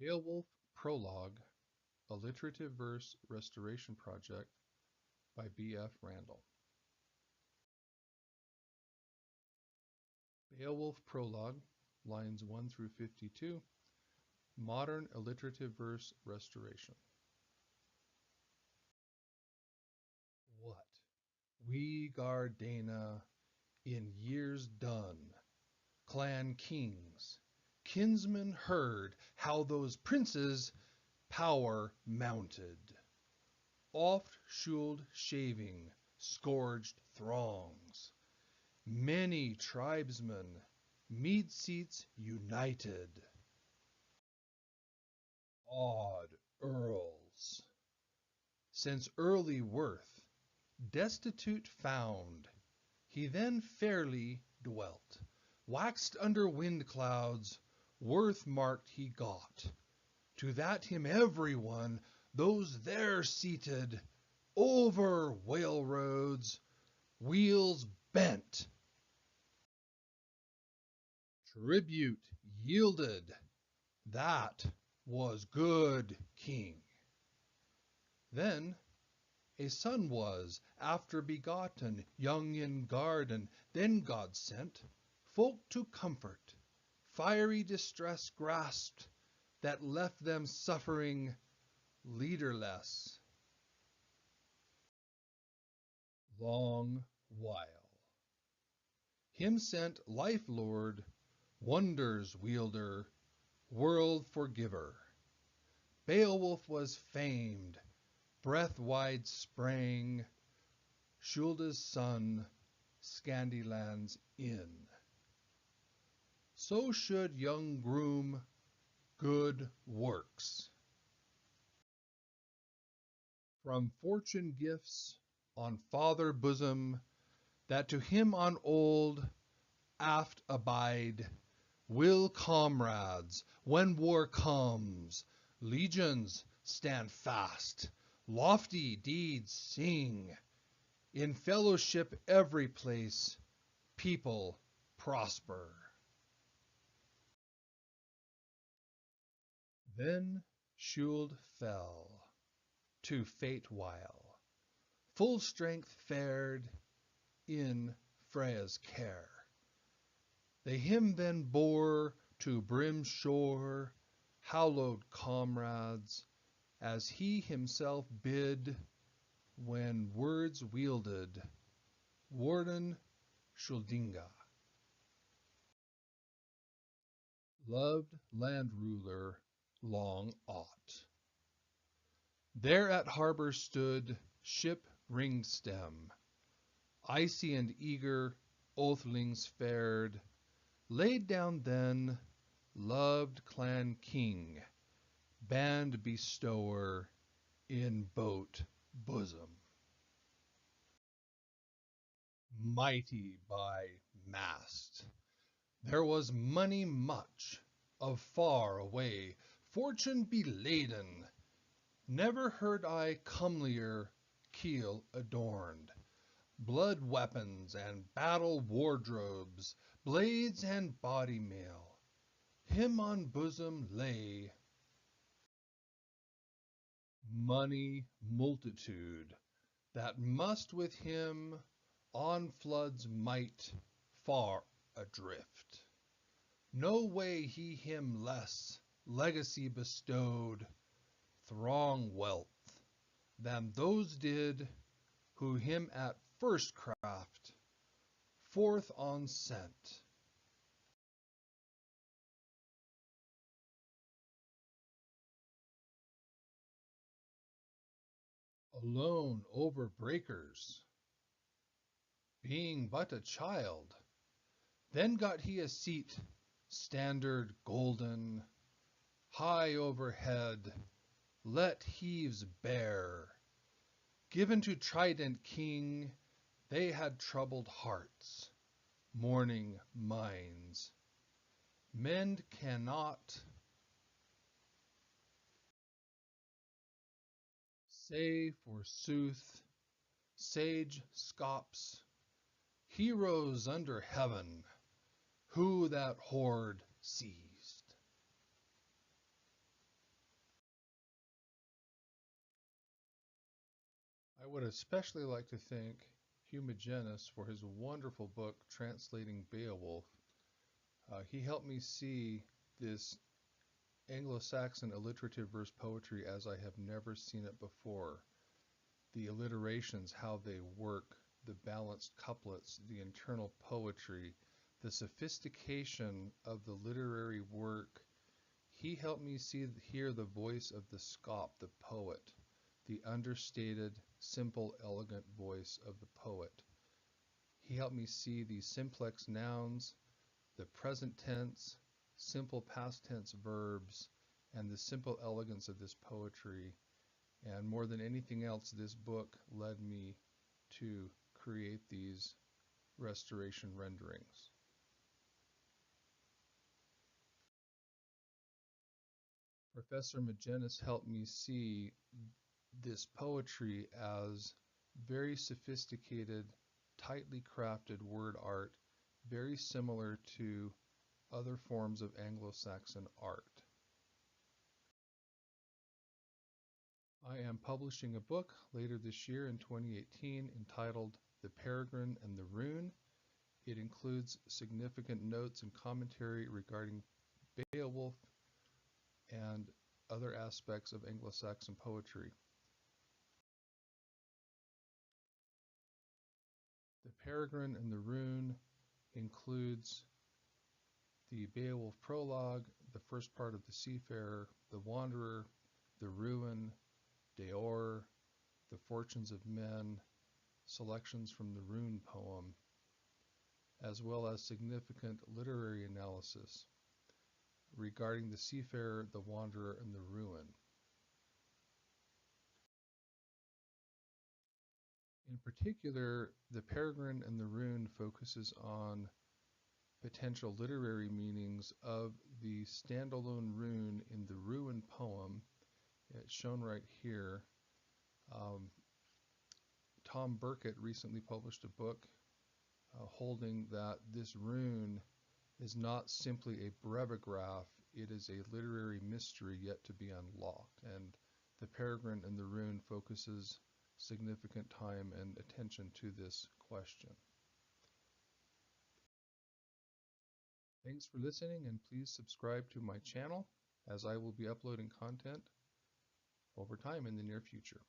Beowulf Prologue, alliterative verse restoration project by B.F. Randall. Beowulf Prologue, lines 1 through 52, modern alliterative verse restoration. What? We Gardena, in years done, clan kings, kinsmen heard how those princes power mounted, oft-shuled shaving, scourged throngs, many tribesmen, mead seats united, odd earls, since early worth, destitute found, he then fairly dwelt, waxed under wind clouds, worth marked he got, to that him every one, those there seated, over whale roads, wheels bent, tribute yielded, that was good king. Then a son was after begotten, young in garden, then God sent folk to comfort, fiery distress grasped, that left them suffering, leaderless, long while. Him sent life lord, wonders wielder, world forgiver. Beowulf was famed, breath wide sprang, Shulda's son, Scandiland's inn. So should young groom good works. From fortune gifts on father bosom, that to him on old aft abide, will comrades, when war comes, legions stand fast, lofty deeds sing, in fellowship every place, people prosper. Then Shuld fell, to fate while, full strength fared in Freya's care. They him then bore to Brim's shore, hallowed comrades, as he himself bid, when words wielded, Warden Shuldinga. Loved land ruler long aught. There at harbor stood ship ringed stem, icy and eager oathlings fared, laid down then loved clan king, band bestower in boat bosom. Mighty by mast, there was money much, of far away, fortune beladen, never heard I comelier keel adorned, blood weapons and battle wardrobes, blades and body mail, him on bosom lay, money multitude, that must with him on floods might far adrift. No way he him less legacy bestowed, throng wealth, than those did who him at first craft forth on sent. Alone over breakers, being but a child, then got he a seat, standard golden, high overhead, let heaves bear, given to trident king, they had troubled hearts, mourning minds. Men cannot say forsooth, sage scops, heroes under heaven, who that horde seized. I would especially like to thank Hugh McGinnis for his wonderful book, Translating Beowulf. He helped me see this Anglo-Saxon alliterative verse poetry as I have never seen it before. The alliterations, how they work, the balanced couplets, the internal poetry, the sophistication of the literary work. He helped me hear the voice of the scop, the poet, the understated, simple, elegant voice of the poet. He helped me see the simplex nouns, the present tense, simple past tense verbs, and the simple elegance of this poetry. And more than anything else, this book led me to create these restoration renderings. Professor McGinnis helped me see this poetry as very sophisticated, tightly crafted word art, very similar to other forms of Anglo-Saxon art. I am publishing a book later this year in 2018 entitled The Peregrine and the Rune. It includes significant notes and commentary regarding Beowulf and other aspects of Anglo-Saxon poetry. The Peregrine and the Rune includes the Beowulf Prologue, the first part of the Seafarer, the Wanderer, the Ruin, Deor, the Fortunes of Men, selections from the Rune poem, as well as significant literary analysis regarding the Seafarer, the Wanderer, and the Ruin. In particular, the Peregrine and the Rune focuses on potential literary meanings of the standalone rune in the Ruin poem. It's shown right here. Tom Burkett recently published a book holding that this rune is not simply a brevigraph, it is a literary mystery yet to be unlocked. And the Peregrine and the Rune focuses significant time and attention to this question. Thanks for listening, and please subscribe to my channel as I will be uploading content over time in the near future.